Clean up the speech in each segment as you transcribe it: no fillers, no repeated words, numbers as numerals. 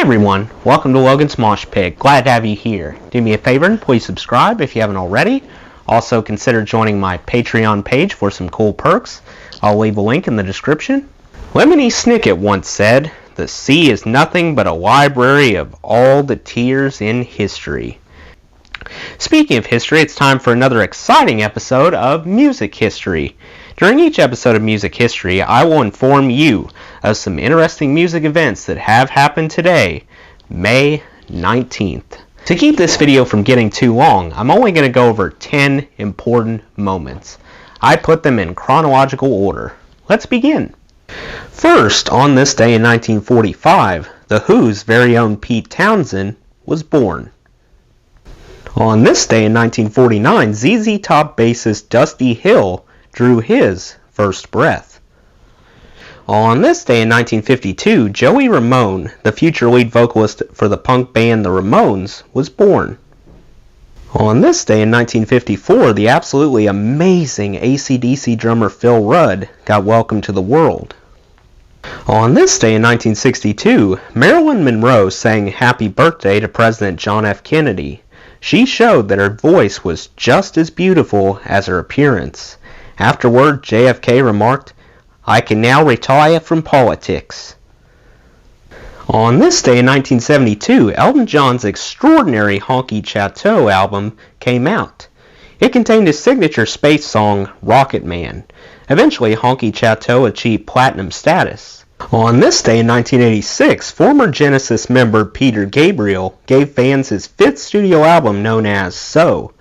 everyone, welcome to Logan's Mosh Pit. Glad to have you here. Do me a favor and please subscribe if you haven't already. Also consider joining my Patreon page for some cool perks. I'll leave a link in the description. Lemony Snicket once said, "The sea is nothing but a library of all the tears in history." Speaking of history, it's time for another exciting episode of Music History. During each episode of Music History, I will inform you of some interesting music events that have happened today, May 19th. To keep this video from getting too long, I'm only going to go over 10 important moments. I put them in chronological order. Let's begin. First, on this day in 1945, The Who's very own Pete Townshend was born. On this day in 1949, ZZ Top bassist Dusty Hill drew his first breath. On this day in 1952, Joey Ramone, the future lead vocalist for the punk band The Ramones, was born. On this day in 1954, the absolutely amazing AC/DC drummer Phil Rudd got welcomed to the world. On this day in 1962, Marilyn Monroe sang Happy Birthday to President John F. Kennedy. She showed that her voice was just as beautiful as her appearance. Afterward, JFK remarked, "I can now retire from politics." On this day in 1972, Elton John's extraordinary Honky Chateau album came out. It contained his signature space song, Rocket Man. Eventually, Honky Chateau achieved platinum status. On this day in 1986, former Genesis member Peter Gabriel gave fans his fifth studio album known as So.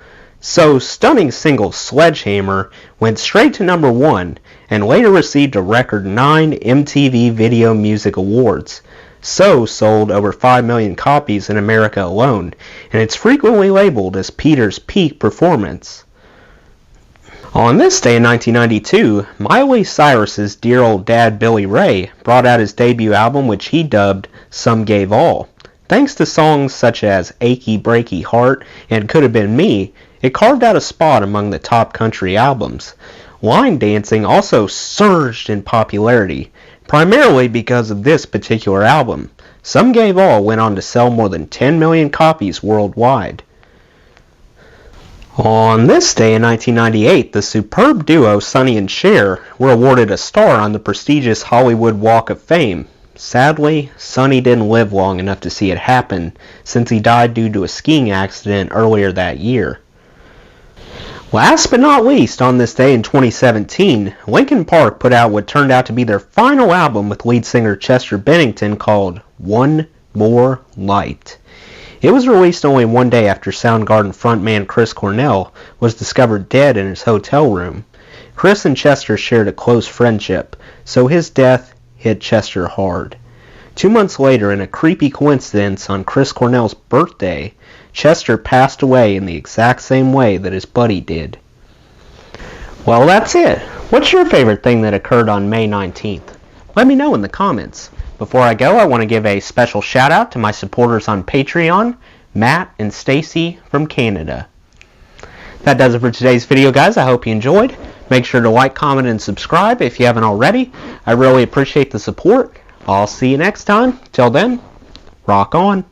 So's stunning single Sledgehammer went straight to number 1 and later received a record 9 MTV Video Music Awards. So sold over 5 million copies in America alone, and it's frequently labeled as Peter's peak performance. On this day in 1992, Miley Cyrus's dear old dad Billy Ray brought out his debut album, which he dubbed Some Gave All. Thanks to songs such as Achy Breaky Heart and Could Have Been Me, it carved out a spot among the top country albums. Line dancing also surged in popularity, primarily because of this particular album. Some Gave All went on to sell more than 10 million copies worldwide. On this day in 1998, the superb duo Sonny and Cher were awarded a star on the prestigious Hollywood Walk of Fame. Sadly, Sonny didn't live long enough to see it happen, since he died due to a skiing accident earlier that year. Last but not least, on this day in 2017, Linkin Park put out what turned out to be their final album with lead singer Chester Bennington called One More Light. It was released only one day after Soundgarden frontman Chris Cornell was discovered dead in his hotel room. Chris and Chester shared a close friendship, so his death hit Chester hard. 2 months later, in a creepy coincidence on Chris Cornell's birthday, Chester passed away in the exact same way that his buddy did. Well, that's it. What's your favorite thing that occurred on May 19th? Let me know in the comments. Before I go, I want to give a special shout out to my supporters on Patreon, Matt and Stacy from Canada. That does it for today's video, guys. I hope you enjoyed. Make sure to like, comment, and subscribe if you haven't already. I really appreciate the support. I'll see you next time. Till then, rock on.